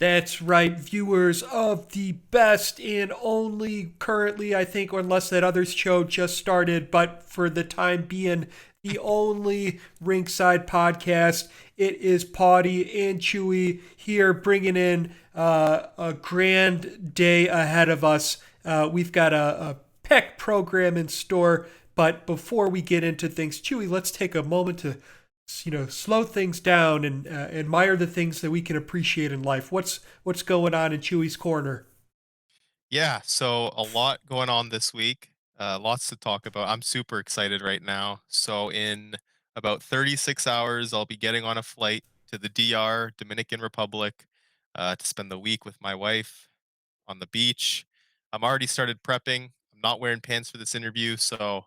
That's right, viewers of the best and only currently, I think, or unless that other show just started, but for the time being, the only Rinkside podcast. It is Pawtai and Chewie here bringing in a grand day ahead of us. We've got a packed program in store, but before we get into things, Chewie, let's take a moment to slow things down and admire the things that we can appreciate in life. What's going on in Chewie's corner? Yeah, so a lot going on this week. Lots to talk about. I'm super excited right now. So in about 36 hours, I'll be getting on a flight to the DR, Dominican Republic, to spend the week with my wife on the beach. I'm already started prepping. I'm not wearing pants for this interview, so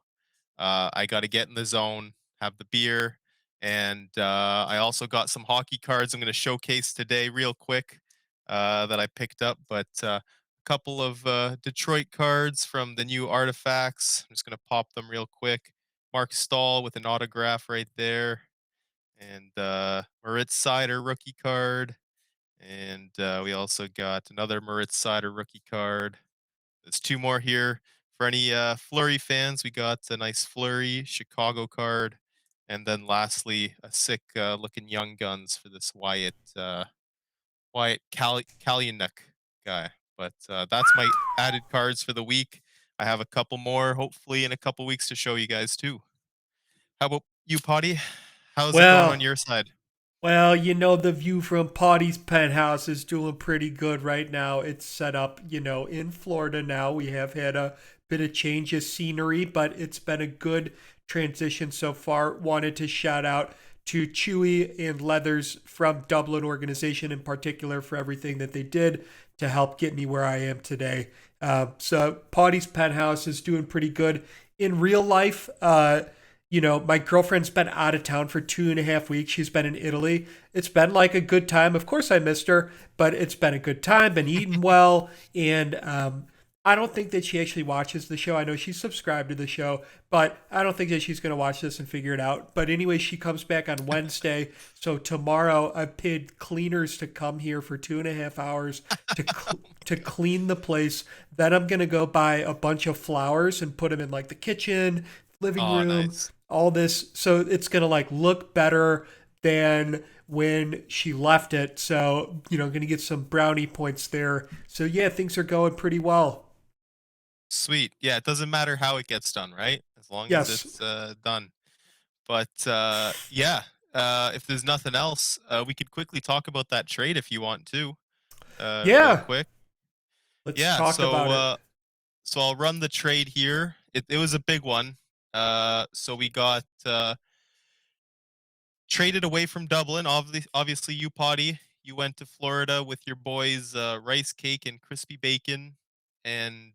I got to get in the zone, have the beer, and I also got some hockey cards I'm going to showcase today, real quick, that I picked up. But a couple of Detroit cards from the new artifacts. I'm just going to pop them real quick. Mark Stahl with an autograph right there, and Moritz Seider rookie card, and we also got another Moritz Seider rookie card. There's two more here. For any Flurry fans, we got a nice Flurry Chicago card. And then lastly, a sick looking Young Guns for this Wyatt Kalyunuk guy. But that's my added cards for the week. I have a couple more, hopefully, in a couple weeks to show you guys too. How about you, Potty? How's it going on Well, your side? the view from Pottie's penthouse is doing pretty good right now. It's set up, in Florida now. We have had a bit of change of scenery, but it's been a good transition so far. Wanted to shout out to Chewy and Leathers from Dublin organization in particular for everything that they did to help get me where I am today. So Pottie's penthouse is doing pretty good in real life. My girlfriend's been out of town for 2.5 weeks. She's been in Italy. It's been like a good time. Of course, I missed her, but it's been a good time. Been eating well, and I don't think that she actually watches the show. I know she's subscribed to the show, but I don't think that she's going to watch this and figure it out. But anyway, she comes back on Wednesday. So tomorrow, I paid cleaners to come here for 2.5 hours to clean the place. Then I'm gonna go buy a bunch of flowers and put them in like the kitchen, living Oh, room, nice. all this. So it's gonna like look better than when she left it. So gonna get some brownie points there. So yeah, things are going pretty well. Sweet. Yeah, it doesn't matter how it gets done, right? As long as Yes. it's done. But yeah, if there's nothing else, we could quickly talk about that trade if you want to, real Yeah. quick. Let's Yeah, talk so about it. I'll run the trade here. It was a big one. So we got traded away from Dublin. Obviously, you Potty, you went to Florida with your boys Rice Cake and Crispy Bacon, and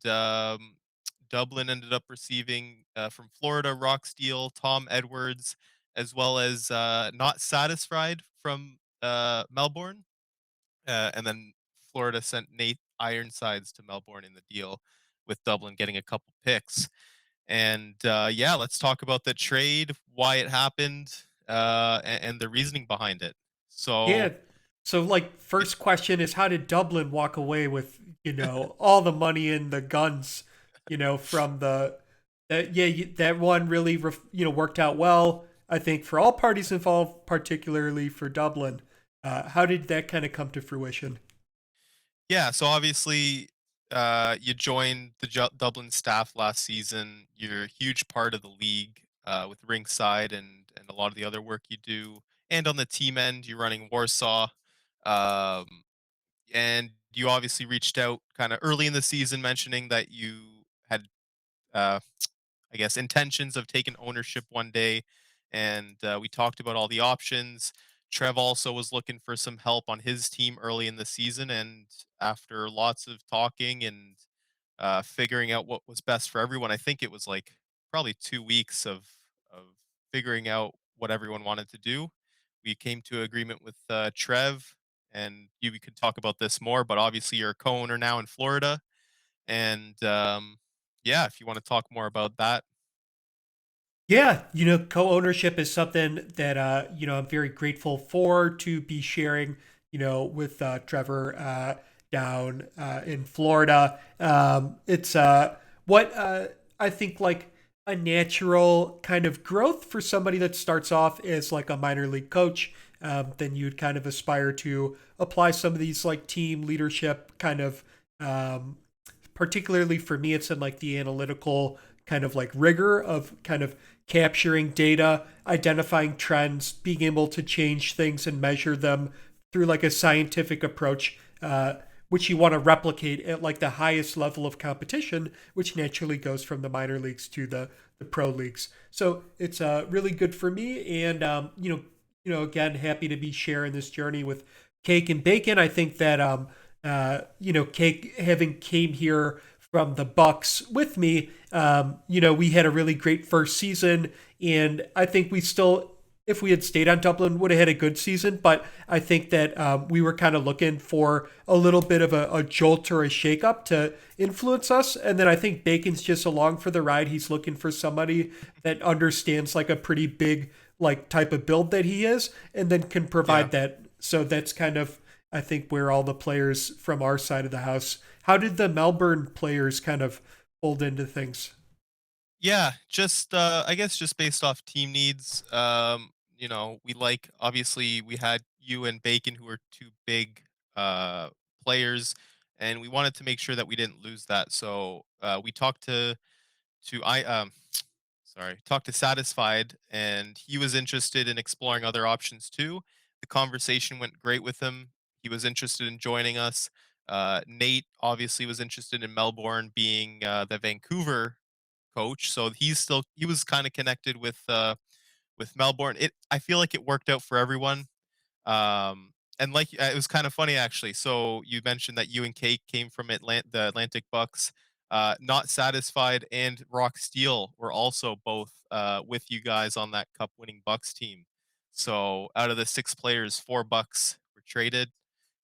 Dublin ended up receiving from Florida Rock Steel, Tom Edwards, as well as Not Satisfied from Melbourne, and then Florida sent Nate Ironsides to Melbourne in the deal, with Dublin getting a couple picks. And yeah, let's talk about the trade, why it happened, and the reasoning behind it. Yeah. So, So like y- first question is how did Dublin walk away with, all the money and the guns, from the that one really worked out well, I think, for all parties involved, particularly for Dublin. How did that kind of come to fruition? yeah, so obviously, you joined the Dublin staff last season. You're a huge part of the league with Rinkside and a lot of the other work you do. And on the team end, you're running Warsaw. Um, and you obviously reached out kind of early in the season, mentioning that you had uh, I guess, intentions of taking ownership one day. And we talked about all the options. Trev also was looking for some help on his team early in the season. And after lots of talking and figuring out what was best for everyone, I think it was like probably 2 weeks of figuring out what everyone wanted to do. We came to agreement with Trev, and we could talk about this more. But obviously, you're a co-owner now in Florida, and yeah, if you want to talk more about that. Yeah, co-ownership is something that I'm very grateful for to be sharing, with Trevor down in Florida. It's what I think like a natural kind of growth for somebody that starts off as like a minor league coach. Then you'd kind of aspire to apply some of these like team leadership kind of um, particularly for me, it's in like the analytical kind of like rigor of kind of capturing data, identifying trends, being able to change things and measure them through like a scientific approach, which you want to replicate at like the highest level of competition, which naturally goes from the minor leagues to the pro leagues. So it's really good for me, and again, happy to be sharing this journey with Cake and Bacon. I think that Cake having came here from the Bucks with me, we had a really great first season, and I think we still, if we had stayed on Dublin, would have had a good season. But I think that we were kind of looking for a little bit of a jolt or a shakeup to influence us, and then I think Bacon's just along for the ride. He's looking for somebody that understands like a pretty big like type of build that he is, and then can Yeah. provide that. So that's kind of I think where all the players from our side of the house. How did the Melbourne players kind of fold into things? Yeah, just I guess just based off team needs. We like obviously we had you and Bacon who were two big uh players, and we wanted to make sure that we didn't lose that. So we talked to I sorry, talked to Satisfied, and he was interested in exploring other options too. The conversation went great with him. He was interested in joining us. Nate obviously was interested in Melbourne being the Vancouver coach, so he was kind of connected with Melbourne. It I feel like it worked out for everyone. And like it was kind of funny actually. So you mentioned that you and Kate came from the Atlantic Bucks. Not Satisfied and Rock Steel were also both with you guys on that cup winning Bucks team. So out of the six players, four Bucks were traded.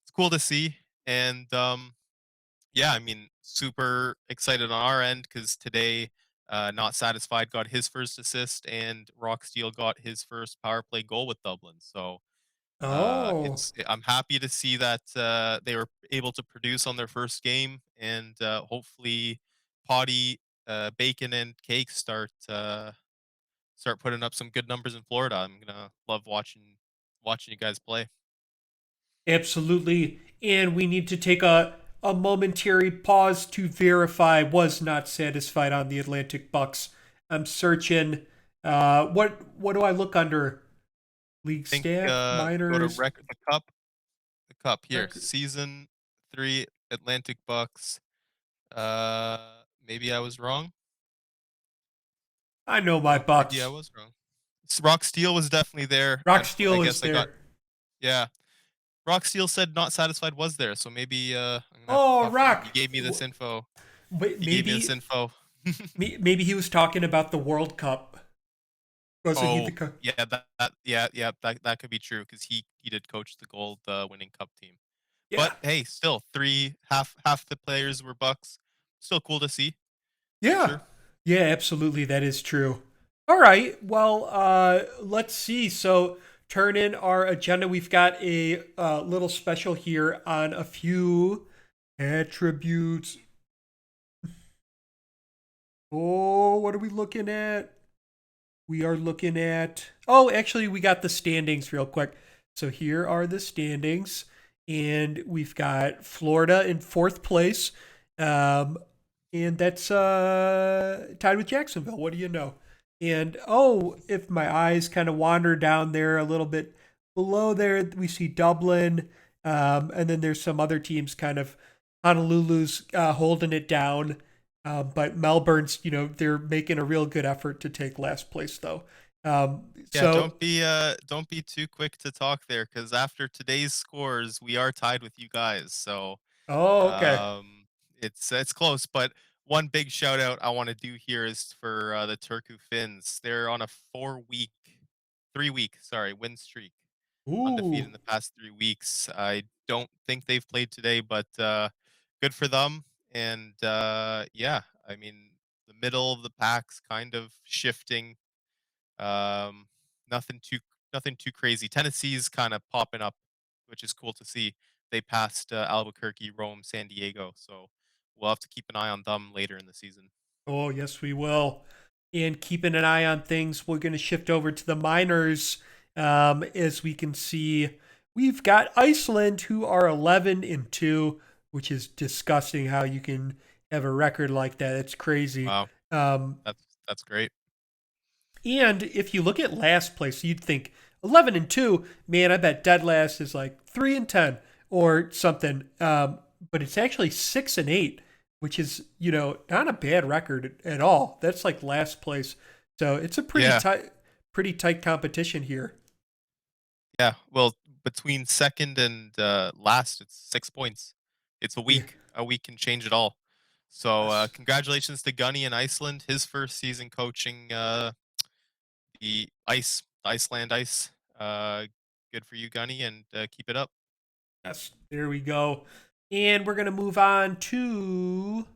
It's cool to see. And yeah, I mean, super excited on our end because today, Not Satisfied got his first assist and Rock Steel got his first power play goal with Dublin. So Oh, I'm happy to see that they were able to produce on their first game, and hopefully, Potty, Bacon, and Cake start putting up some good numbers in Florida. I'm gonna love watching you guys play. absolutely. And we need to take a momentary pause to verify was not satisfied on the Atlantic Bucks. I'm searching. What do I look under? League Think staff, go to minors. the cup here, Rec- season 3 Atlantic Bucks. Maybe I was wrong. I know my Maybe I Bucks. was wrong. Rock Steel was definitely there. Rock Steel I is guess I got there. yeah. Rock Steel said not satisfied was there, so maybe I'm gonna have to Oh, talk to him. Rock. He gave me this info. Wait, He gave me this maybe info. maybe he was talking about the World Cup. Wasn't he Oh, the co- yeah, yeah, that could be true because he did coach the gold winning cup team. Yeah. But hey, still three half the players were Bucks. Still cool to see for Yeah. sure. Yeah, absolutely. That is true. All right. Well, let's see. So, turn in our agenda. We've got a little special here on a few attributes. Oh, what are we looking at? We are looking at. Oh, actually, we got the standings real quick. So, here are the standings. And we've got Florida in fourth place. Um, and that's tied with Jacksonville. What do you know? And oh, if my eyes kind of wander down there a little bit below there, we see Dublin, and then there's some other teams kind of Honolulu's holding it down, but Melbourne's they're making a real good effort to take last place though. Yeah, So don't be too quick to talk there because after today's scores, we are tied with you guys. So oh okay. Um, it's close, but one big shout out I want to do here is for the Turku Finns. They're on a 3 week, sorry, win streak, undefeated Ooh. in the past 3 weeks. I don't think they've played today, but good for them. And yeah, I mean, middle of the pack's kind of shifting. Um, nothing too nothing too crazy. Tennessee's kind of popping up, which is cool to see. They passed Albuquerque, Rome, San Diego, so we'll have to keep an eye on them later in the season. Oh, yes, we will. And keeping an eye on things, we're going to shift over to the minors. As we can see, we've got Iceland, who are 11-2, which is disgusting how you can have a record like that. It's crazy. Wow, Um, that's great. and if you look at last place, you'd think 11-2, man, I bet dead last is like 3-10 or something. But it's actually 6-8, which is, not a bad record at all. That's like last place. So it's a Yeah, pretty tight competition here. yeah. Well, between second and last, it's 6 points. It's a Yeah. week. A week can change it all. So Yes. congratulations to Gunny in Iceland. His first season coaching the Iceland Ice. Good for you, Gunny, and keep it up. Yes. There we go. And we're going to move on to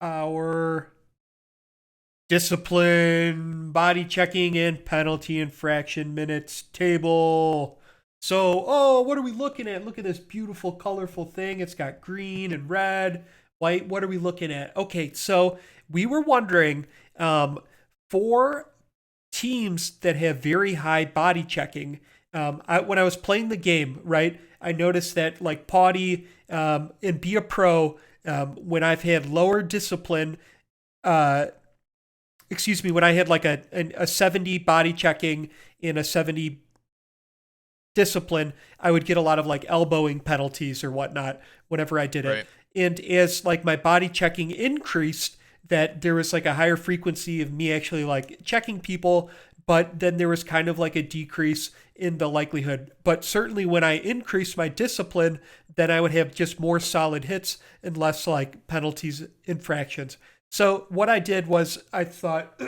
our discipline, body checking, and penalty infraction minutes table. So, what are we looking at? Look at this beautiful, colorful thing. It's got green and red, white. What are we looking at? Okay, so we were wondering for teams that have very high body checking. When I was playing the game, right, I noticed that like Pawtai and Be a Pro, when I've had lower discipline, uh, excuse me, when I had like a 70 body checking and a 70 discipline, I would get a lot of like elbowing penalties or whatnot whenever I did it. Right. And as like my body checking increased, that there was like a higher frequency of me actually like checking people, but then there was kind of like a decrease in the likelihood. But certainly when I increased my discipline, then I would have just more solid hits and less like penalties, infractions. So what I did was I thought,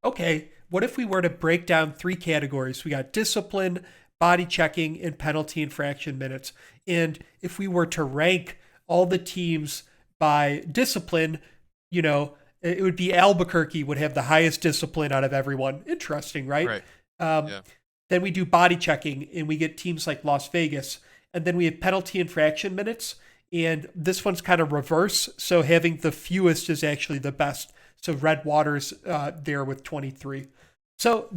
okay, what if we were to break down three categories? We got discipline, body checking, and penalty infraction minutes. And if we were to rank all the teams by discipline, it would be Albuquerque would have the highest discipline out of everyone. Interesting, right? Right. Um, Yeah. then we do body checking and we get teams like Las Vegas. And then we have penalty infraction minutes. And this one's kind of reverse. So having the fewest is actually the best. So Red Water's there with 23. So Okay.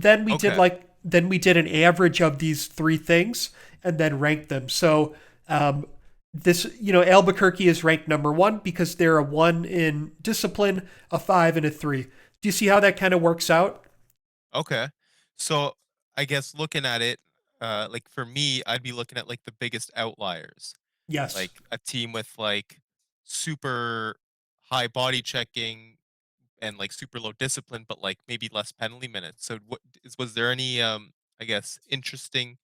then we did an average of these three things and then ranked them. So Albuquerque is ranked number one because they're a 1 in discipline, a 5, and a 3. Do you see how that kind of works out? Okay. So I guess looking at it, like for me, I'd be looking at like the biggest outliers, Yes. like a team with like super high body checking and like super low discipline, but like maybe less penalty minutes. So was there any I guess interesting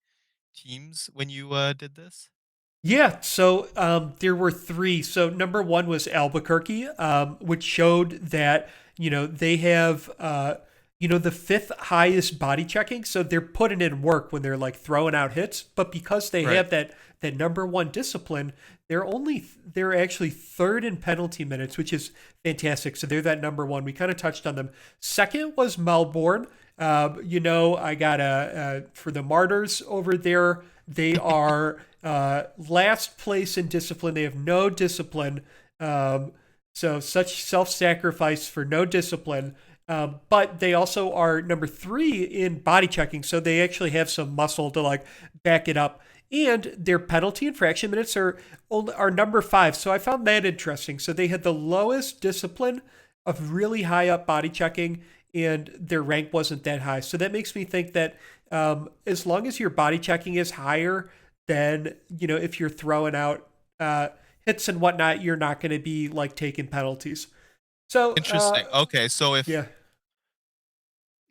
teams when you did this? Yeah, so there were three. So number one was Albuquerque, which showed that they have the fifth highest body checking. So they're putting in work when they're like throwing out hits. But because they Right. have that number one discipline, they're actually third in penalty minutes, which is fantastic. So they're that number one. We kind of touched on them. Second was Melbourne. I got for the Martyrs over there. They are last place in discipline. They have no discipline. So such self-sacrifice for no discipline. But they also are number three in body checking. So they actually have some muscle to like back it up. And their penalty infraction minutes are number five. So I found that interesting. So they had the lowest discipline of really high up body checking, and their rank wasn't that high. So that makes me think that as long as your body checking is higher, then if you're throwing out hits and whatnot, you're not going to be like taking penalties. So Interesting. Okay, so if yeah,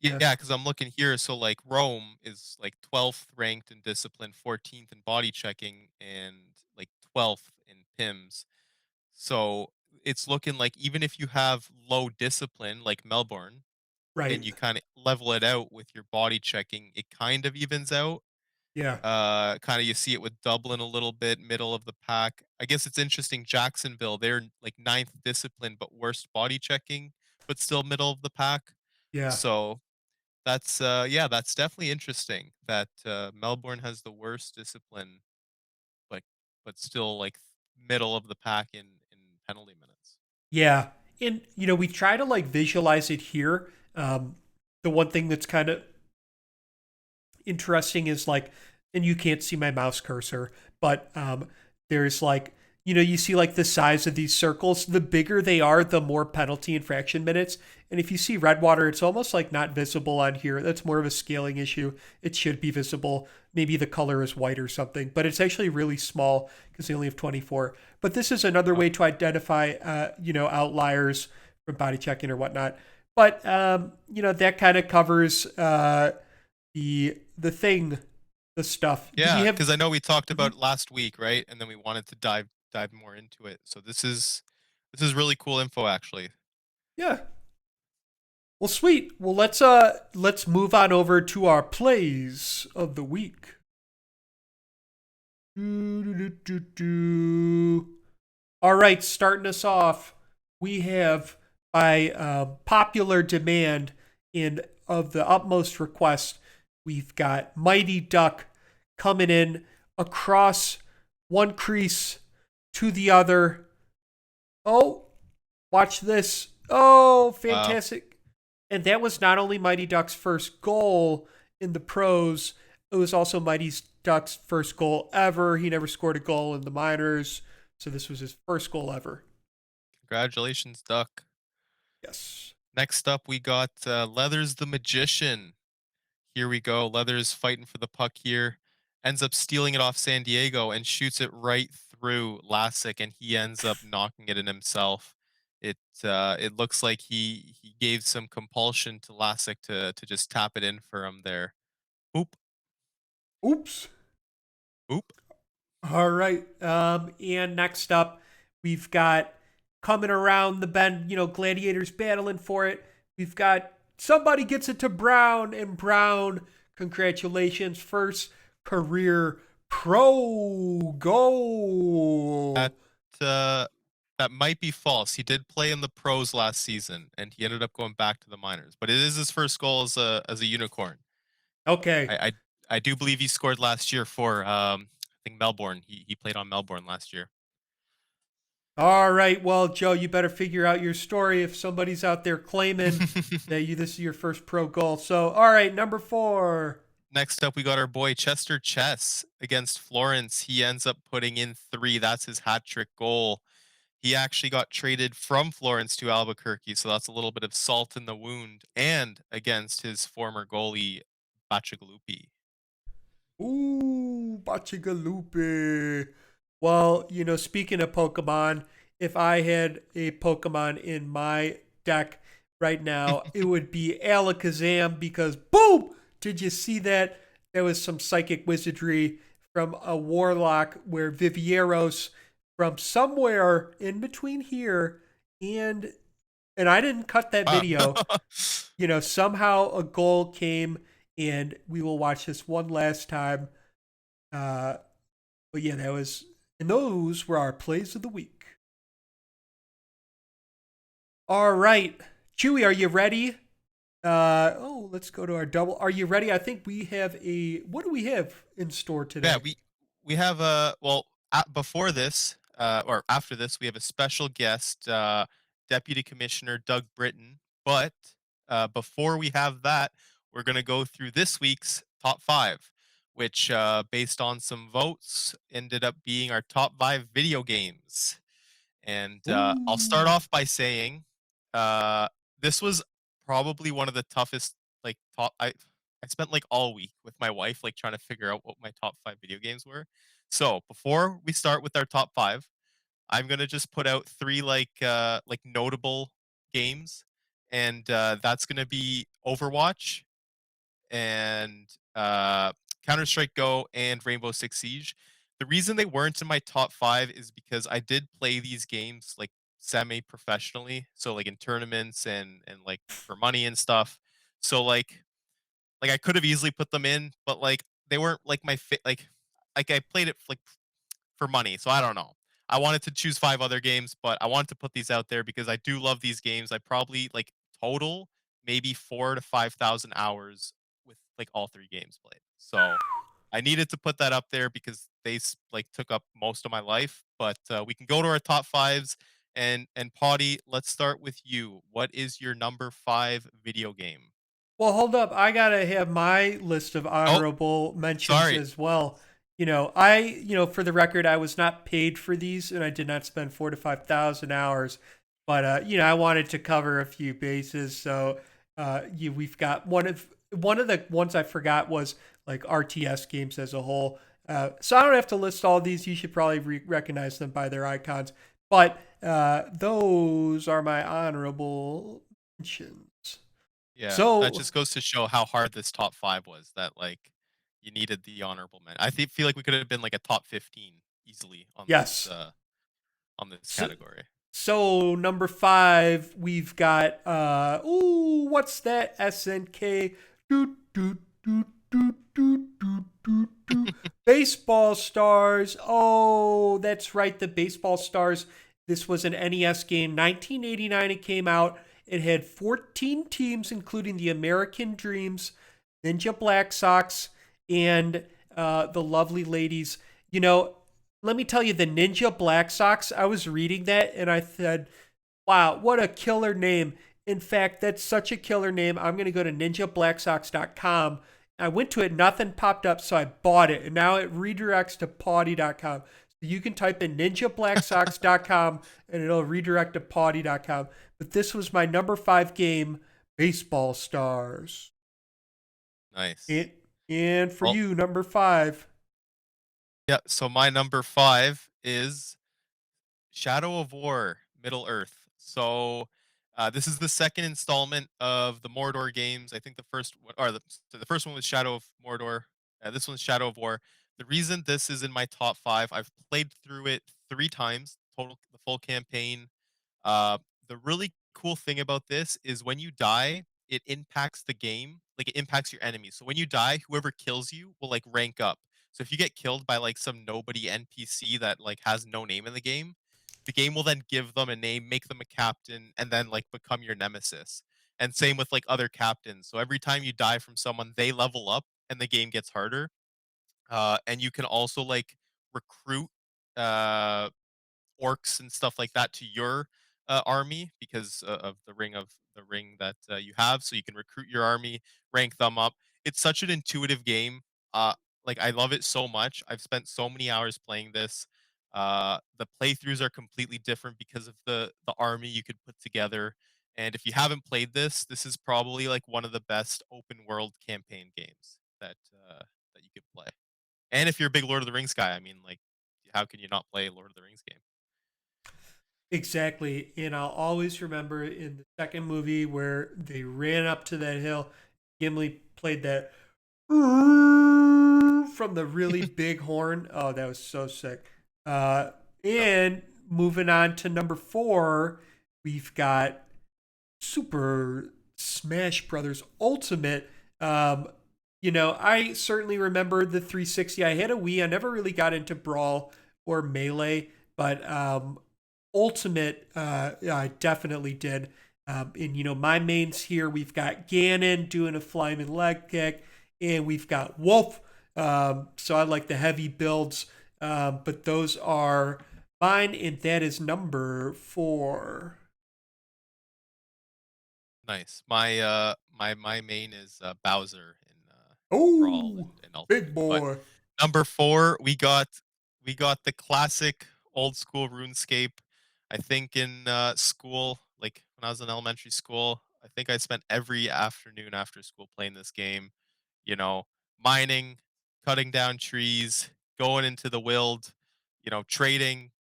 yeah, yeah, because I'm looking here, so like Rome is like 12th ranked in discipline, 14th in body checking, and like 12th in PIMS. So it's looking like even if you have low discipline, like Melbourne, and right, you kind of level it out with your body checking, it kind of evens out. yeah. Kind of you see it with Dublin a little bit, middle of the pack. I guess it's interesting. Jacksonville, they're like ninth discipline, but worst body checking. but still middle of the pack. Yeah. So that's yeah, that's definitely interesting that Melbourne has the worst discipline, like, but still like middle of the pack in penalty minutes. Yeah. And, we try to like visualize it here. The one thing that's kind of interesting is like, and you can't see my mouse cursor, but there's like, you see like the size of these circles. The bigger they are, the more penalty infraction minutes. And if you see Redwater, it's almost like not visible on here. That's more of a scaling issue. It should be visible. Maybe the color is white or something, but it's actually really small because they only have 24. But this is another Oh, way to identify, outliers from body checking or whatnot. But that kind of covers the thing, the stuff. Do we yeah, have? because I know we talked Mhm. about last week, right? And then we wanted to dive more into it. So this is really cool info, actually. Yeah. Well, sweet. Well, let's move on over to our plays of the week. All right, starting us off, we have by popular demand and of the utmost request, we've got Mighty Duck coming in across one crease to the other. Oh, watch this. Oh, Wow. fantastic. And that was not only Mighty Duck's first goal in the pros, it was also Mighty Duck's first goal ever. He never scored a goal in the minors. So this was his first goal ever. Congratulations, Duck. Yes. Next up, we got Leathers the Magician. Here we go. Leathers fighting for the puck here. Ends up stealing it off San Diego and shoots it right through Lassick, and he ends up knocking it in himself. It looks like he gave some compulsion to Lassick to just tap it in for him there. Oop, Oops. oop. All right. And next up, we've got coming around the bend, gladiators battling for it. We've got somebody gets it to Brown, and Brown, congratulations, first career pro That goal. uh, that might be false. He did play in the pros last season, and he ended up going back to the minors. But it is his first goal as a unicorn. Okay. I do believe he scored last year for I think Melbourne. He played on Melbourne last year. All right. Well, Joe, you better figure out your story if somebody's out there claiming that this is your first pro goal. So, all right, number 4. Next up, we got our boy Chester Chess against Florence. He ends up putting in 3. That's his hat trick goal. He actually got traded from Florence to Albuquerque, so that's a little bit of salt in the wound, and against his former goalie Bacigalupi. Ooh, Bachigalupi. Well, speaking of Pokemon, if I had a Pokemon in my deck right now, it would be Alakazam because boom! Did you see that? There was some psychic wizardry from a warlock where Vivieros from somewhere in between here and I didn't cut that Wow. video. Somehow a goal came and we will watch this one last time. Uh, but yeah, and those were our plays of the week. All right, Chewie, are you ready? Let's go to our double. Are you ready? I think we have what do we have in store Yeah, today? we have well before this or after this we have a special guest, Deputy Commissioner Doug Britton. But before we have that, we're gonna go through this week's top 5, which based on some votes ended up being our top 5 video games. And I'll start Ooh. off by saying uh, this was probably one of the toughest like top I spent like all week with my wife like trying to figure out what my top 5 video games were. So, before we start with our top 5, I'm going to just put out 3 like notable games, and that's going to be Overwatch and Counter Strike Go and Rainbow Six Siege. The reason they weren't in my top 5 is because I did play these games like semi professionally, so like in tournaments and like for money and stuff. So like I could have easily put them in, but like they weren't like my fit. Like I played it like for money, so I don't know. I wanted to choose 5 other games, but I wanted to put these out there because I do love these games. I probably like total, maybe 4 to 5 thousand hours with like all three games played. So I needed to put that up there because they like took up most of my life. But we can go to our top fives. And Potty, let's start with you. What is your number five video game? Well, hold up. I gotta have my list of Oh, honorable mentions sorry. as well. For the record, I was not paid for these, and I did not spend 4 to 5 thousand hours. But I wanted to cover a few bases. So, we've got one of the ones I forgot was like RTS games as a whole. So I don't have to list all these. You should probably recognize them by their icons. But those are my honorable mentions. Yeah, that So just goes to show how hard this top five was. That like you needed the honorable mention. Feel like we could have been like a top 15 easily yes. on this So, category. so number five, we've got what's that? SNK do do do do do do do do baseball stars. Oh, that's right, the baseball stars. This was an NES game, 1989. It came out. It had 14 teams, including the American Dreams, Ninja Black Sox, and the lovely ladies. You know, let me tell you, the Ninja Black Sox, I was reading that and I said, wow, what a killer name. In fact, that's such a killer name. I'm going to go to ninjablacksox.com. I went to it, nothing popped up, so I bought it. And now it redirects to Pawtai.com. So you can type in ninjablacksox.com and it'll redirect to Pawtai.com. But this was my number five game, Baseball Stars. Nice. And, and for Well, you, number five. yeah. So my number five is Shadow of War, Middle Earth. So this is the second installment of the Mordor games. I think the first one, or the first one was Shadow of Mordor. This one's Shadow of War. The reason this is in my top five, I've played through it 3 times total, the full campaign. Uh, the really cool thing about this is when you die, it impacts the game, like it impacts your enemies. So when you die, whoever kills you will like rank up. So if you get killed by like some nobody NPC that like has no name in the game will then give them a name, make them a captain, and then like become your nemesis. And same with like other captains. So every time you die from someone, they level up and the game gets harder. And you can also like recruit uh orcs and stuff like that to your army because of the ring that you have, so you can recruit your army, rank them up. It's such an intuitive game. Uh, like I love it so much. I've spent so many hours playing this. The playthroughs are completely different because of the army you could put together. And if you haven't played this, this is probably like one of the best open world campaign games that you could play. And if you're a big Lord of the Rings guy, I mean, like, how can you not play a Lord of the Rings game? Exactly. And I'll always remember in the second movie where they ran up to that hill, Gimli played that from the really big horn. Oh, that was so sick. Uh, Yep. and moving on to number four, we've got Super Smash Brothers Ultimate. I certainly remember the 360. I had a Wii. I never really got into Brawl or Melee, but Ultimate, I definitely did. And my mains here, we've got Ganon doing a flying leg kick, and we've got Wolf. So I like the heavy builds, but those are mine, and that is number four. Nice. My main is Bowser in Brawl Oh, and big Ultimate. But boy. number four, we got the classic old school RuneScape. I think in school, like when I was in elementary school, I think I spent every afternoon after school playing this game. You know, mining, cutting down trees, going into the wild, trading.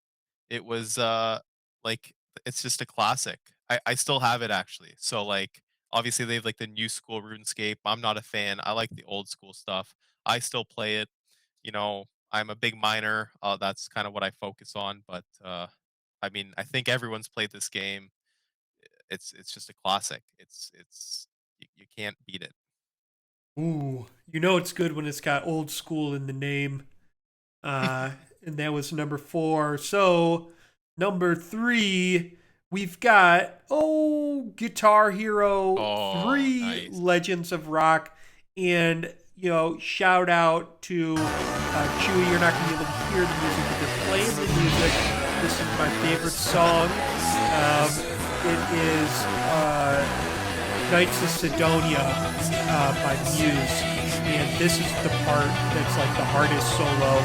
It was like it's just a classic. I still have it actually. So like obviously they have like the new school RuneScape. I'm not a fan. I like the old school stuff. I still play it. I'm a big miner. That's kind of what I focus on. But I mean, I think everyone's played this game. It's just a classic. It's you can't beat it. Ooh, it's good when it's got old school in the name. And that was number four. So number three, we've got Guitar Hero Oh, 3 nice. Legends of Rock, and shout out to Chewie. You're not gonna be able to hear the music, but they're playing the music. This is my favorite song. It is Knights of Sidonia by Muse, and this is the part that's like the hardest solo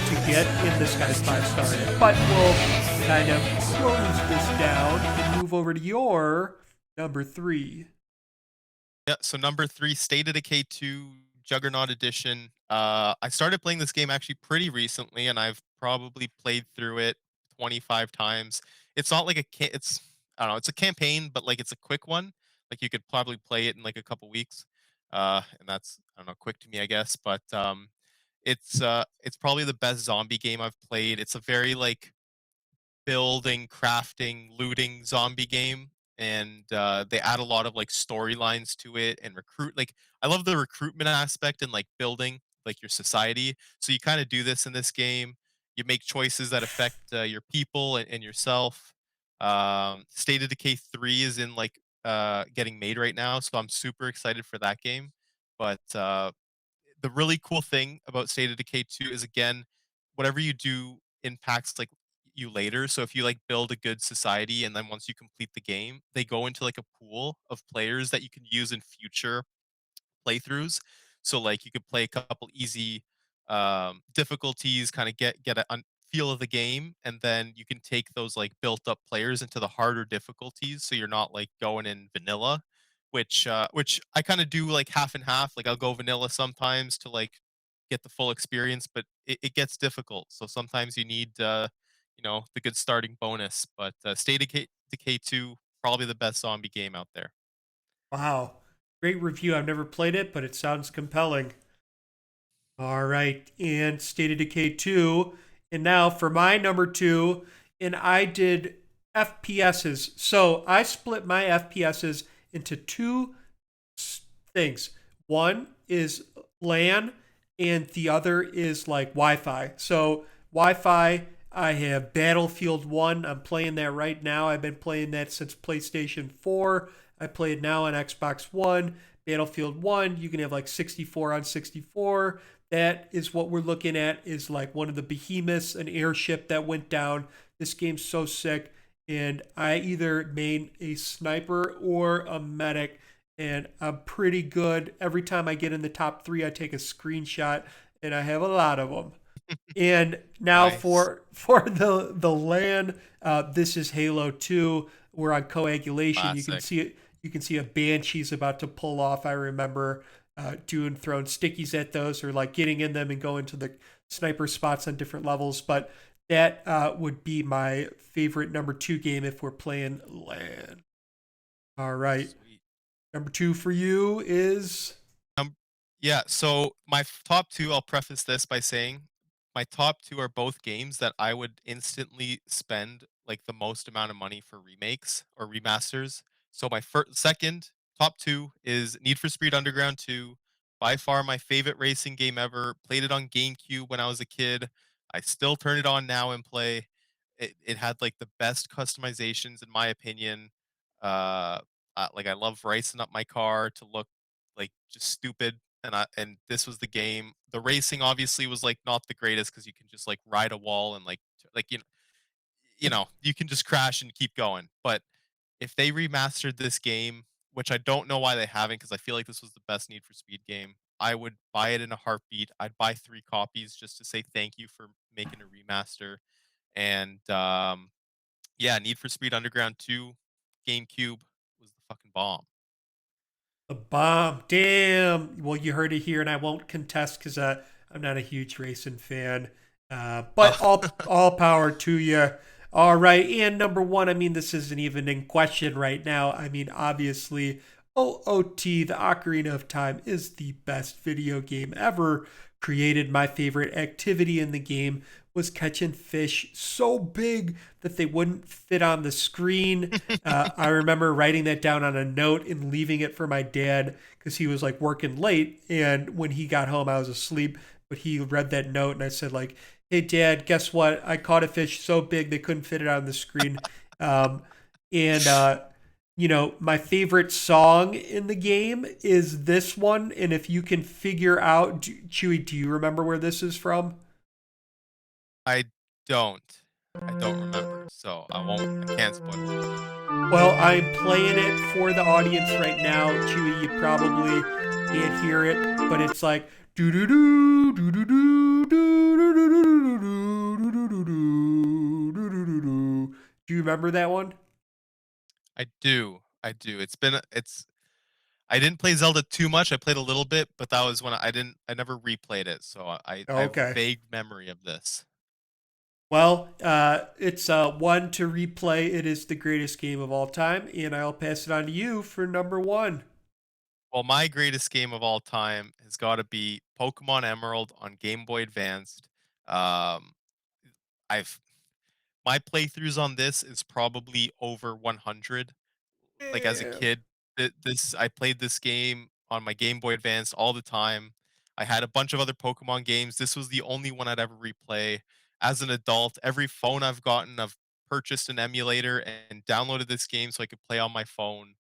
to get in this guy's 5 star. But we'll kind of close this down and move over to your number 3. Yeah, so number 3, State of Decay 2 Juggernaut Edition. I started playing this game actually pretty recently, and I've probably played through it 25 times. It's not like it's I don't know, it's a campaign, but like it's a quick one. Like you could probably play it in like a couple weeks. And that's I don't know, quick to me, I guess, but it's probably the best zombie game I've played. It's a very like building, crafting, looting zombie game, and they add a lot of like storylines to it and recruit. Like I love the recruitment aspect and like building like your society. So you kind of do this in this game. You make choices that affect your people and yourself. State of Decay 3 is in like getting made right now, so I'm super excited for that game. But the really cool thing about State of Decay 2 is again, whatever you do impacts like you later. So if you like build a good society and then once you complete the game, they go into like a pool of players that you can use in future playthroughs. So like you could play a couple easy difficulties, kind of get a feel of the game, and then you can take those like built up players into the harder difficulties. So you're not like going in vanilla, which I kind of do like half and half. Like I'll go vanilla sometimes to like get the full experience, but it gets difficult. So sometimes you need the good starting bonus. But Decay 2 probably the best zombie game out there. Wow. Great review. I've never played it, but it sounds compelling. All right. And State of Decay 2. And now for my number 2. And I did FPSs. So I split my FPSs into two things. One is LAN, and the other is like Wi Fi. So, Wi Fi, I have Battlefield 1. I'm playing that right now. I've been playing that since PlayStation 4. I play it now on Xbox One. Battlefield 1, you can have like 64 on 64. That is what we're looking at, is like one of the behemoths, an airship that went down. This game's so sick. And I either main a sniper or a medic, and I'm pretty good. Every time I get in the top 3, I take a screenshot, and I have a lot of them. And now Nice. for the LAN, this is Halo 2. We're on coagulation. You can Classic. see it. You can see a banshee's about to pull off. I remember doing throwing stickies at those, or like getting in them and going to the sniper spots on different levels. But that would be my favorite number 2 game if we're playing LAN. All right, Sweet. number 2 for you is Yeah, so my top two, I'll preface this by saying my top two are both games that I would instantly spend like the most amount of money for remakes or remasters. So my second top two is Need for Speed Underground 2, by far my favorite racing game ever. Played it on GameCube when I was a kid. I still turn it on now and play. It had like the best customizations in my opinion. Uh, like I love ricing up my car to look like just stupid, and this was the game. The racing obviously was like not the greatest because you can just like ride a wall and like you can just crash and keep going. But if they remastered this game, which I don't know why they haven't, because I feel like this was the best Need for Speed game, I would buy it in a heartbeat. I'd buy 3 copies just to say thank you for making a remaster. And yeah, Need for Speed Underground 2, GameCube was the fucking bomb. a bomb. Damn. Well, you heard it here, and I won't contest because I'm not a huge racing fan. But Oh, all power to you. All right, and number 1. I mean, this isn't even in question right now. I mean, obviously, OOT, the Ocarina of Time, is the best video game ever created. My favorite activity in the game was catching fish so big that they wouldn't fit on the screen. I remember writing that down on a note and leaving it for my dad because he was like working late. And when he got home, I was asleep. But he read that note, and I said, like, "Hey, Dad, guess what? I caught a fish so big they couldn't fit it on the screen." Um, and my favorite song in the game is this one. And if you can figure out, Chewie, do you remember where this is from? I don't. I don't remember, so I won't. I can't spoil it. Well, I'm playing it for the audience right now. Chewie, you probably can't hear it, but it's like do do do do do do do do do do do do do. Do you remember that one? I do. I do. It's. I didn't play Zelda too much. I played a little bit, but that was when I didn't. I never replayed it, so I have Okay. vague memory of this. Well, it's one to replay. It is the greatest game of all time, and I'll pass it on to you for number one. Well, my greatest game of all time has got to be Pokemon Emerald on Game Boy Advanced. Um, I've my playthroughs on this is probably over 100. Like as a Yeah. kid, I played this game on my Game Boy Advance all the time. I had a bunch of other Pokemon games. This was the only one I'd ever replay. As an adult, every phone I've gotten, I've purchased an emulator and downloaded this game so I could play on my phone.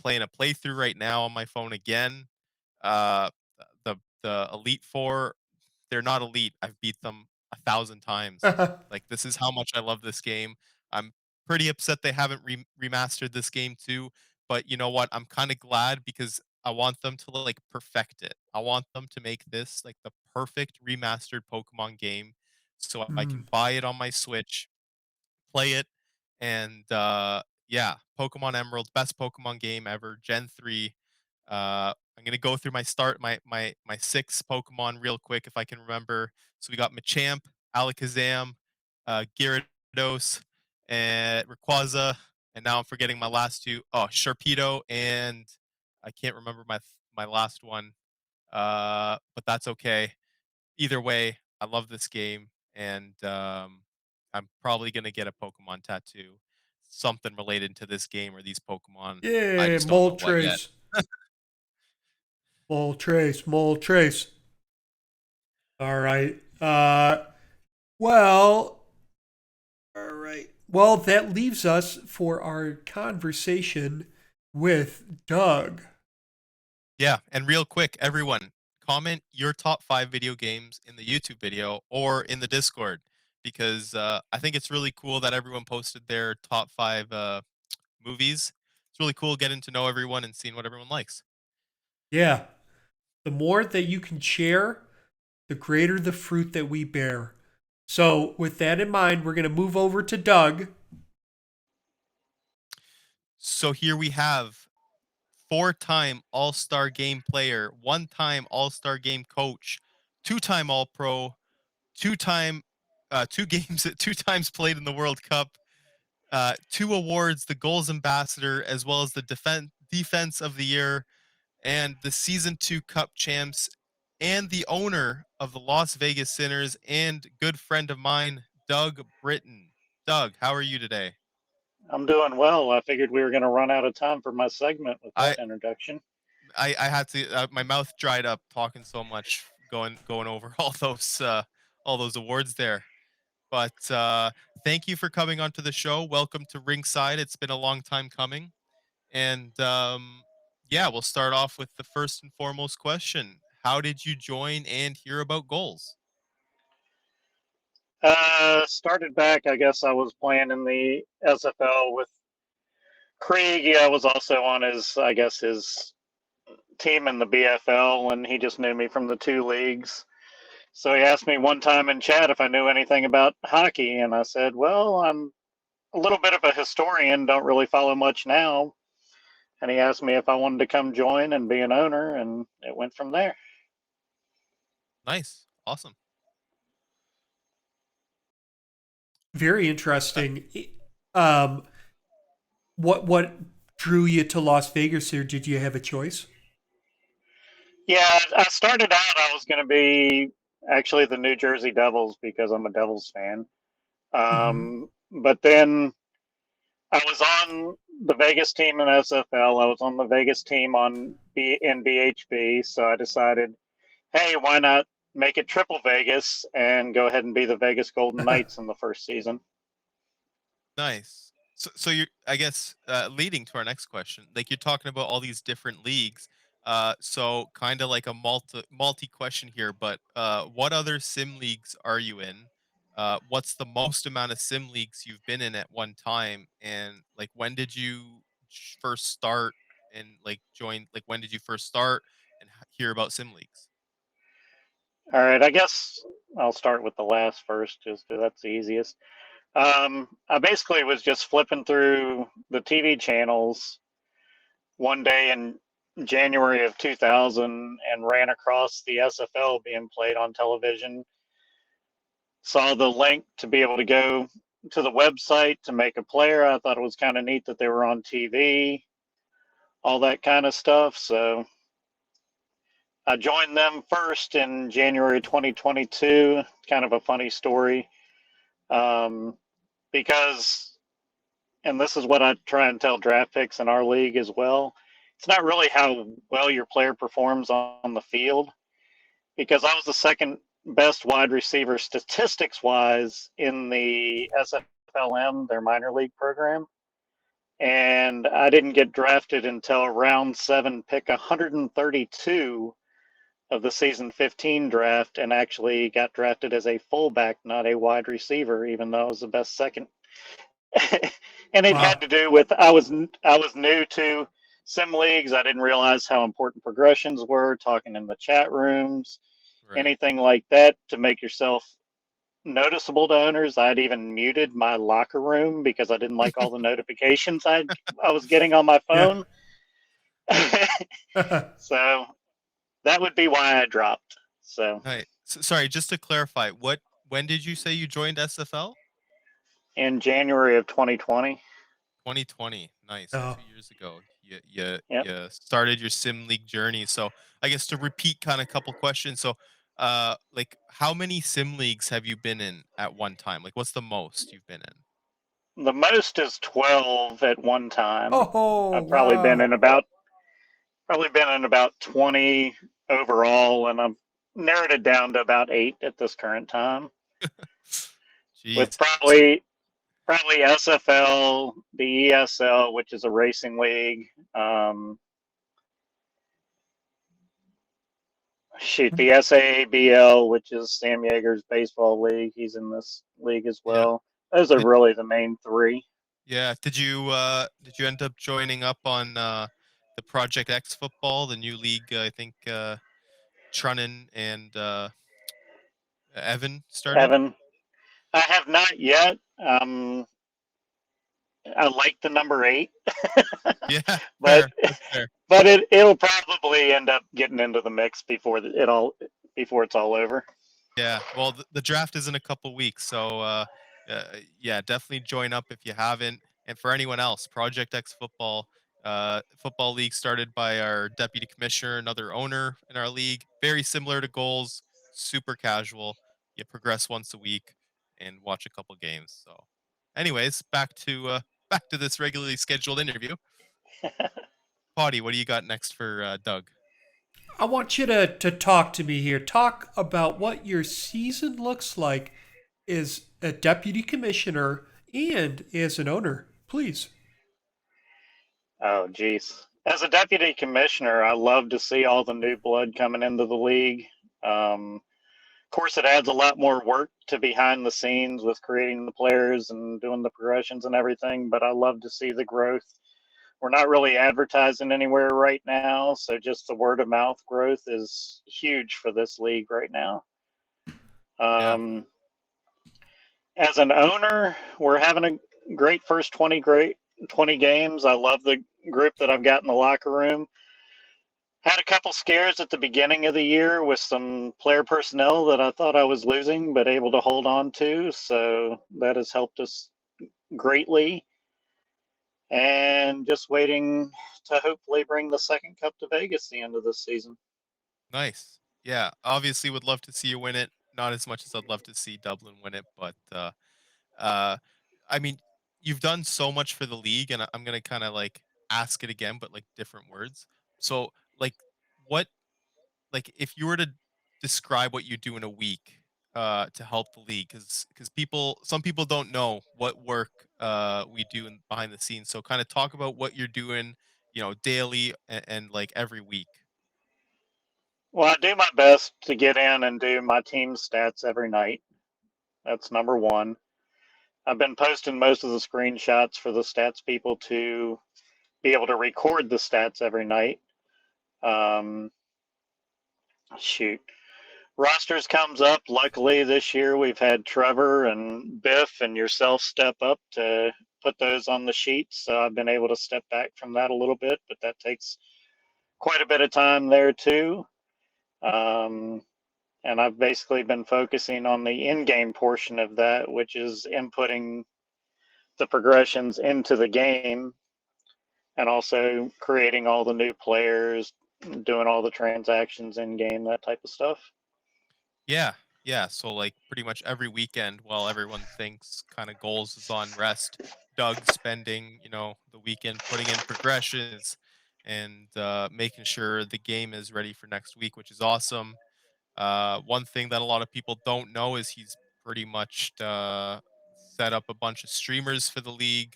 Playing a playthrough right now on my phone again. Uh, the Elite Four, they're not elite. I've beat them 1,000 times. Like this is how much I love this game. I'm pretty upset they haven't remastered this game too. But you know what? I'm kind of glad because I want them to like perfect it. I want them to make this like the perfect remastered Pokemon game, so I Hmm. can buy it on my Switch, play it, and yeah, Pokemon Emerald, best Pokemon game ever, Gen 3. I'm gonna go through my six Pokemon real quick if I can remember. So we got Machamp, Alakazam, Gyarados, and Rayquaza, and now I'm forgetting my last two. Oh, Sharpedo, and I can't remember my last one. But that's okay. Either way, I love this game, and I'm probably gonna get a Pokemon tattoo, something related to this game or these Pokemon. I Yeah, just don't know Mole what yet. Trace. Mole Trace. Mole Trace. All right. Well, all right. Well, that leaves us for our conversation with Doug. Yeah, and real quick, everyone, comment your top 5 video games in the YouTube video or in the Discord because I think it's really cool that everyone posted their top 5 movies. It's really cool getting to know everyone and seeing what everyone likes. Yeah. The more that you can share, the greater the fruit that we bear. So, with that in mind, we're going to move over to Doug. So here we have four-time All-Star Game player, one-time All-Star Game coach, two-time All-Pro, two-time, two games, two times played in the World Cup, two awards, the Goals Ambassador, as well as the Defense of the Year, and the Season 2 Cup champs, and the owner of the Las Vegas Sinners, and good friend of mine, Doug Britton. Doug, how are you today? I'm doing well. I figured we were going to run out of time for my segment with I that introduction. I had to my mouth dried up talking so much going over all those awards there. But thank you for coming onto the show. Welcome to Rinkside. It's been a long time coming. And yeah, we'll start off with the first and foremost question. How did you join and hear about goals? Started back, I guess I was playing in the SFL with Krieg. Yeah, I was also on I guess, his team in the BFL, and he just knew me from the two leagues. So he asked me one time in chat if I knew anything about hockey, and I said, well, I'm a little bit of a historian, don't really follow much now. And he asked me if I wanted to come join and be an owner, and it went from there. Nice. Awesome. Very Uh, interesting. Um, what drew you to Las Vegas, or did you have a choice? Yeah, I started out, I was going to be actually the New Jersey Devils because I'm a Devils fan. Mm-hmm. But then I was on the Vegas team in SFL. I was on the Vegas team in BHB. So I decided, hey, why not make it triple Vegas and go ahead and be the Vegas Golden Knights in the first season? nice. So you're, I guess, leading to our next question. Like you're talking about all these different leagues. So kind of like a multi question here, but what other sim leagues are you in? What's the most amount of sim leagues you've been in at one time? And like when did you first start and like join? Like when did you first start and hear about sim leagues? All right, I guess I'll start with the last first, just 'cause that's the easiest. I basically was just flipping through the TV channels one day in January of 2000 and ran across the SFL being played on television. Saw the link to be able to go to the website to make a player. I thought it was kind of neat that they were on TV, all that kind of stuff. So I joined them first in January 2022. Kind of a funny story, um, because, and this is what I try and tell draft picks in our league as well. It's not really how well your player performs on the field, because I was the second best wide receiver statistics wise in the SFLM, their minor league program. And I didn't get drafted until round 7, pick 132 of the season 15 draft, and actually got drafted as a fullback, not a wide receiver, even though I was the best second. And it had Wow. to do with I was new to sim leagues. I didn't realize how important progressions were, talking in the chat rooms, Right. anything like that to make yourself noticeable to owners. I'd even muted my locker room because I didn't like all the notifications I was getting on my Yeah. phone. So that would be why I dropped. So Right. Sorry, just to clarify, when did you say you joined SFL? in January of 2020. 2020. Nice. So Oh. 2 years ago, you Yep. you started your sim league journey. So I guess to repeat, kind of couple questions. So, like, how many sim leagues have you been in at one time? Like, what's the most you've been in? The most is 12 at one time. Oh, I've probably been wow. in about 20 overall, and I've narrowed it down to about 8 at this current time, with Jeez. probably SFL, the ESL, which is a racing league. Shoot, the SAABL, which is Sam Yeager's baseball league. He's in this league as Yeah. well. Those are Did, really the main three. yeah. Did you end up joining up on the Project X football, the new league? I think Trunnen and Evan started. Evan, I have not yet. I like the number 8, Yeah. but Fair. That's fair. it'll probably end up getting into the mix before it's all over. Yeah, well, the draft is in a couple weeks, so yeah, definitely join up if you haven't. And for anyone else, Project X Football, football league started by our deputy commissioner, another owner in our league. Very similar to goals, super casual. You progress once a week and watch a couple games. So, anyways, back to this regularly scheduled interview. Potty, what do you got next for Doug? I want you to talk to me here. Talk about what your season looks like as a deputy commissioner and as an owner, please. Oh, geez. As a deputy commissioner, I love to see all the new blood coming into the league. Of course, it adds a lot more work to behind the scenes with creating the players and doing the progressions and everything, but I love to see the growth. We're not really advertising anywhere right now, so just the word of mouth growth is huge for this league right now. Yeah, Um, as an owner, we're having a great first 20 games. I love the group that I've got in the locker room. Had a couple scares at the beginning of the year with some player personnel that I thought I was losing, but able to hold on to. So that has helped us greatly. And just waiting to hopefully bring the second cup to Vegas the end of this season. nice. Yeah, obviously would love to see you win it. Not as much as I'd love to see Dublin win it, but uh, I mean, you've done so much for the league, and I'm gonna kind of like ask it again, but like different words. So, like, what, like, if you were to describe what you do in a week, to help the league? Because some people don't know what work we do behind the scenes. So kind of talk about what you're doing, daily and like every week. Well, I do my best to get in and do my team stats every night. That's number one. I've been posting most of the screenshots for the stats people to be able to record the stats every night. Um, shoot. Rosters comes up. Luckily, this year we've had Trevor and Biff and yourself step up to put those on the sheets. So I've been able to step back from that a little bit, but that takes quite a bit of time there too. Um, and I've basically been focusing on the in-game portion of that, which is inputting the progressions into the game and also creating all the new players, doing all the transactions in game, that type of stuff. Yeah, yeah. So like pretty much every weekend, while everyone thinks kind of goals is on rest, Doug spending the weekend putting in progressions and making sure the game is ready for next week, which is awesome. One thing that a lot of people don't know is he's pretty much set up a bunch of streamers for the league.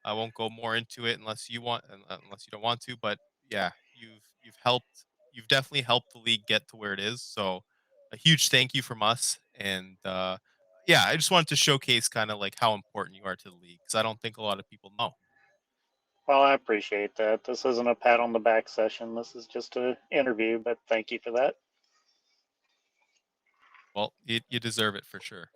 I won't go more into it unless you don't want to. But yeah, you've definitely helped the league get to where it is. So a huge thank you from us. And yeah, I just wanted to showcase kind of like how important you are to the league because I don't think a lot of people know. Well, I appreciate that. This isn't a pat on the back session. This is just an interview, but thank you for that. Well, you deserve it for sure.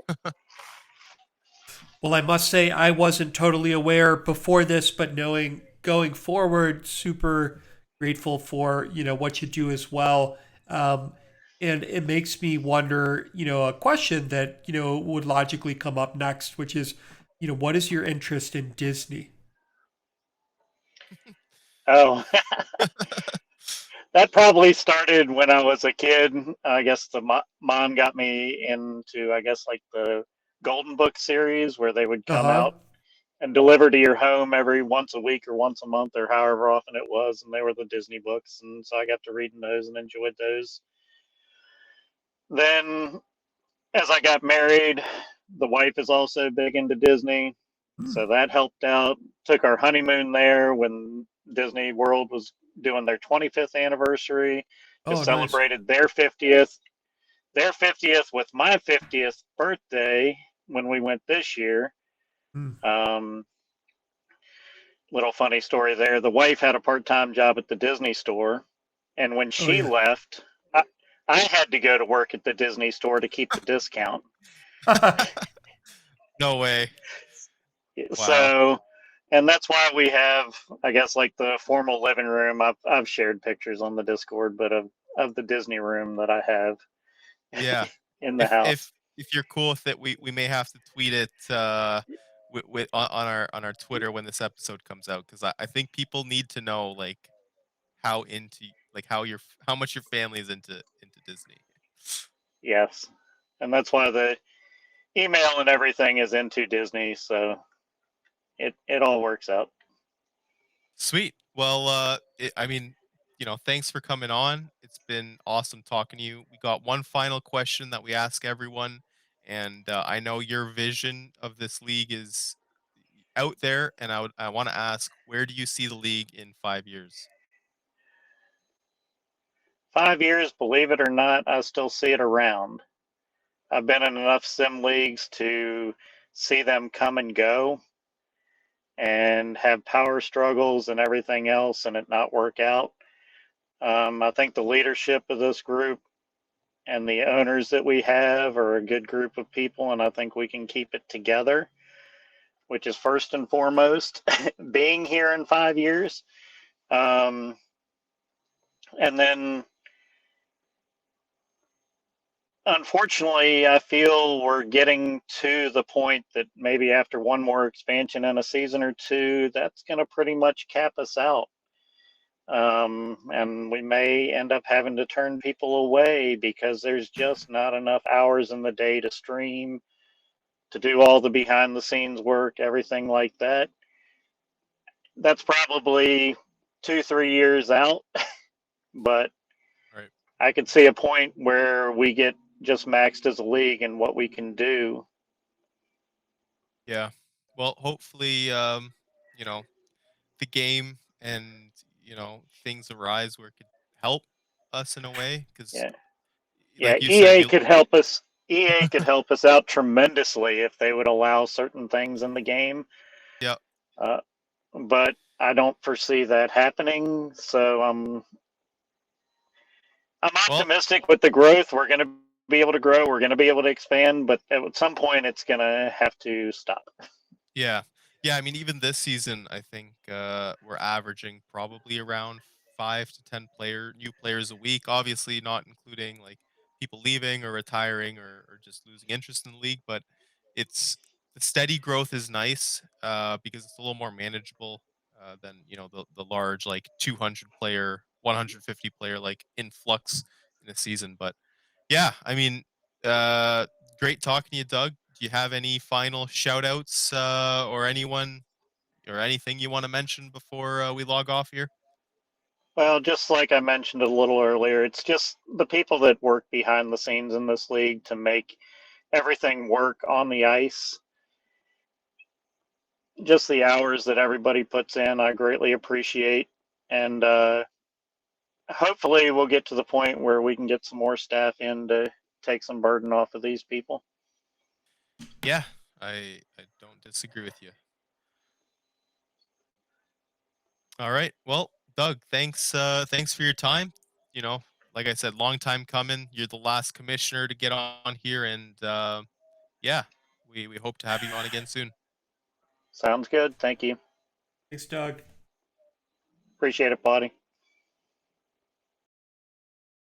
Well, I must say I wasn't totally aware before this, but knowing going forward, super grateful for what you do as well. And it makes me wonder, a question that would logically come up next, which is, what is your interest in Disney? Oh, that probably started when I was a kid. I guess the mom got me into, I guess, like the Golden Book series where they would Uh come huh. out and deliver to your home every once a week or once a month or however often it was. And they were the Disney books. And so I got to reading those and enjoyed those. Then as I got married, the wife is also big into Disney. So that helped out. Took our honeymoon there when Disney World was doing their 25th anniversary. Oh, Just nice. celebrated their 50th with my 50th birthday when we went this year. Mm. Um, little funny story there. The wife had a part-time job at the Disney store, and when Oh, she yeah. left, I had to go to work at the Disney store to keep the discount. No way. Wow. So, and that's why we have, I guess, like the formal living room. I've shared pictures on the Discord, but of the Disney room that I have Yeah. in the If house. if if you're cool with it, we may have to tweet it on our Twitter when this episode comes out because I think people need to know like how into like how much your family is into Disney. Yes, and that's why the email and everything is into Disney. So it all works out. Sweet. Well, I mean, thanks for coming on. It's been awesome talking to you. We got one final question that we ask everyone, and I know your vision of this league is out there, and I want to ask, where do you see the league in 5 years? 5 years, believe it or not, I still see it around. I've been in enough sim leagues to see them come and go and have power struggles and everything else and it not work out. I think the leadership of this group and the owners that we have are a good group of people, and I think we can keep it together, which is first and foremost being here in 5 years. Um, and then, unfortunately, I feel we're getting to the point that maybe after one more expansion in a season or two, that's going to pretty much cap us out. And we may end up having to turn people away because there's just not enough hours in the day to stream, to do all the behind the scenes work, everything like that. That's probably 2, 3 years out, but Right. I could see a point where we get just maxed as a league and what we can do. Yeah. Well, hopefully, you know, the game and things arise where it could help us in a way, because, Yeah, yeah. like you said, you. EA could help us out tremendously if they would allow certain things in the game. Yeah. Uh, but I don't foresee that happening. So I'm Well, optimistic with the growth. We're going to be able to grow. We're going to be able to expand, but at some point, it's going to have to stop. yeah. Yeah, I mean, even this season, I think we're averaging probably around 5 to 10 new players a week. Obviously, not including like people leaving or retiring or just losing interest in the league. But it's the steady growth is nice because it's a little more manageable than the large like 200 player, 150 player like influx in a season. But yeah, I mean, uh, great talking to you, Doug. Do you have any final shout outs or anyone or anything you want to mention before we log off here? Well, just like I mentioned a little earlier, it's just the people that work behind the scenes in this league to make everything work on the ice. Just the hours that everybody puts in, I greatly appreciate. And hopefully, we'll get to the point where we can get some more staff in to take some burden off of these people. Yeah, I don't disagree with you. All right. Well, Doug, thanks for your time. You know, like I said, long time coming. You're the last commissioner to get on here, and yeah, we hope to have you on again soon. Sounds good. Thank you. Thanks, Doug. Appreciate it, buddy.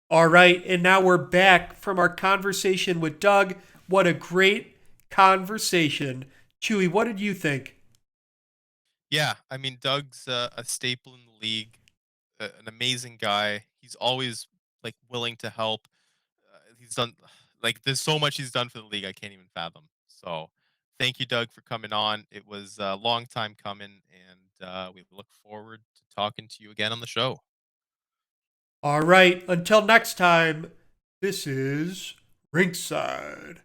All right, and now we're back from our conversation with Doug. What a great conversation. Chewie, what did you think? Yeah, I mean, Doug's a staple in the league, an amazing guy. He's always like willing to help. He's done like there's so much he's done for the league I can't even fathom. So, thank you, Doug, for coming on. It was a long time coming, and we look forward to talking to you again on the show. All right, until next time, this is Rinkside.